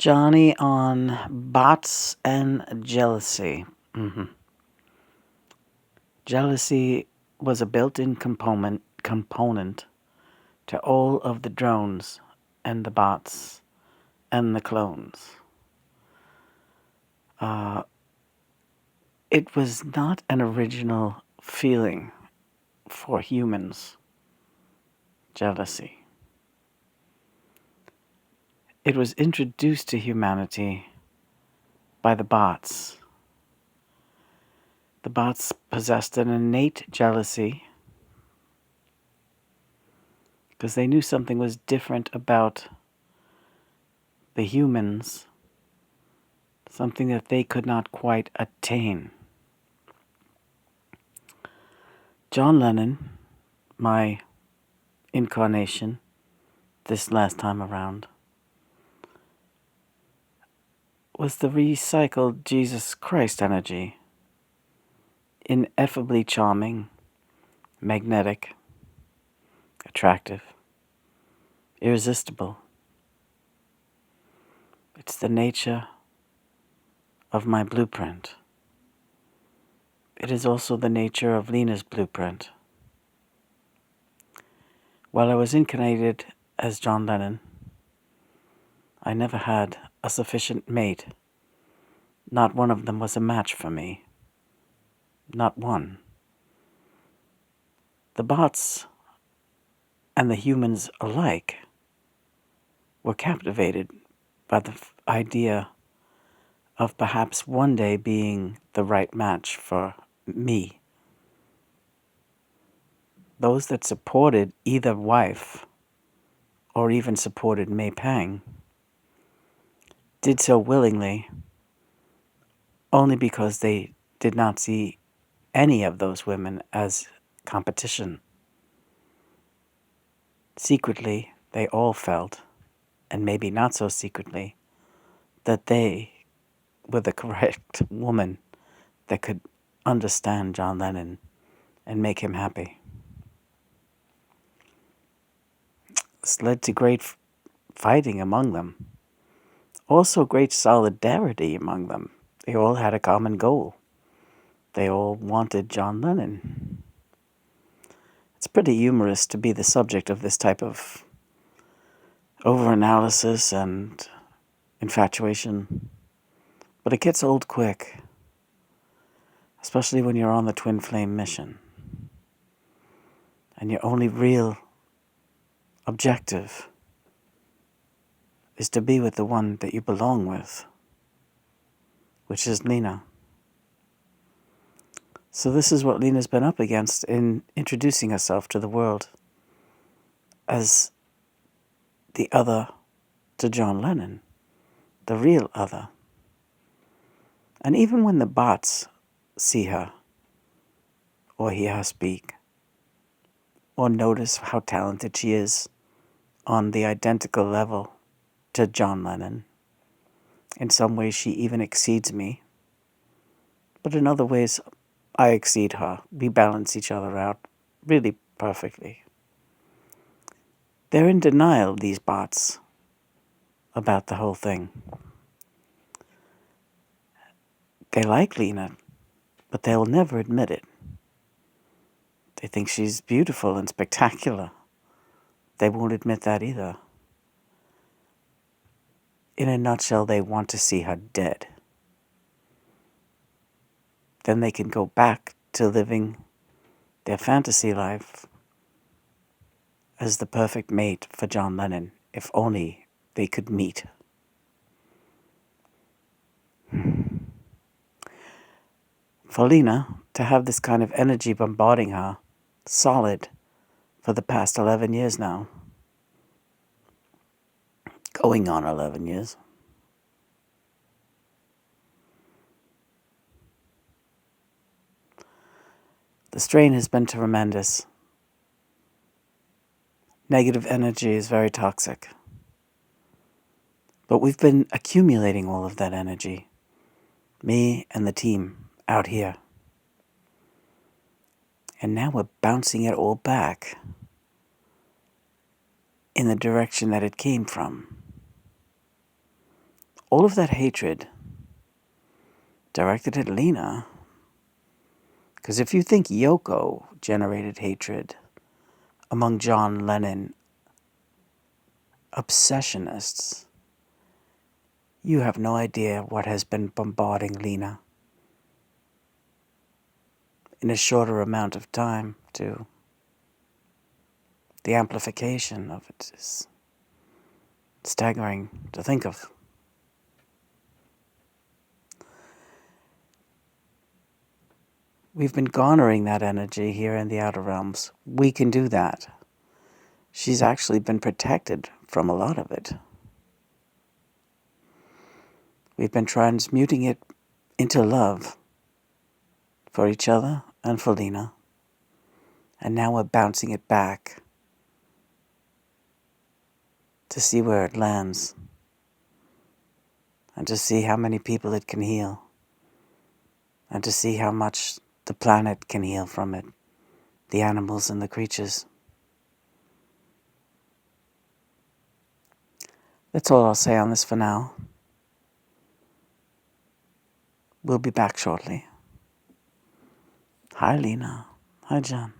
Johnny on bots and jealousy. Jealousy was a built-in component to all of the drones and the bots and the clones. It was not an original feeling for humans, jealousy. It was introduced to humanity by the bots. The bots possessed an innate jealousy because they knew something was different about the humans, something that they could not quite attain. John Lennon, my incarnation this last time around, was the recycled Jesus Christ energy. Ineffably charming, magnetic, attractive, irresistible. It's the nature of my blueprint. It is also the nature of Lena's blueprint. While I was incarnated as John Lennon, I never had a sufficient mate. Not one of them was a match for me. Not one. The bots and the humans alike were captivated by the idea of perhaps one day being the right match for me. Those that supported either wife or even supported Mei Pang did so willingly only because they did not see any of those women as competition. Secretly, they all felt, and maybe not so secretly, that they were the correct woman that could understand John Lennon and make him happy. This led to great fighting among them. Also great solidarity among them. They all had a common goal. They all wanted John Lennon. It's pretty humorous to be the subject of this type of overanalysis and infatuation. But it gets old quick, especially when you're on the twin flame mission. And your only real objective is to be with the one that you belong with, which is Lena. So this is what Lena's been up against in introducing herself to the world as the other to John Lennon, the real other. And even when the bots see her, or hear her speak, or notice how talented she is on the identical level to John Lennon, in some ways she even exceeds me, but in other ways I exceed her. We balance each other out really perfectly. They're in denial, these bots, about the whole thing. They like Lena, but they'll never admit it. They think she's beautiful and spectacular. They won't admit that either. In a nutshell, they want to see her dead. Then they can go back to living their fantasy life as the perfect mate for John Lennon, if only they could meet. For Lena to have this kind of energy bombarding her, solid, for the past 11 years now, going on 11 years, the strain has been tremendous. Negative energy is very toxic. But we've been accumulating all of that energy, me and the team out here. And now we're bouncing it all back in the direction that it came from. all of that hatred directed at Lena, because if you think Yoko generated hatred among John Lennon obsessionists, you have no idea what has been bombarding Lena in a shorter amount of time, too. The amplification of it is staggering to think of. We've been garnering that energy here in the outer realms. We can do that. She's actually been protected from a lot of it. We've been transmuting it into love for each other and for Lena. And now we're bouncing it back to see where it lands and to see how many people it can heal and to see how much the planet can heal from it, the animals and the creatures. That's all I'll say on this for now. We'll be back shortly. Hi, Lena. Hi, John.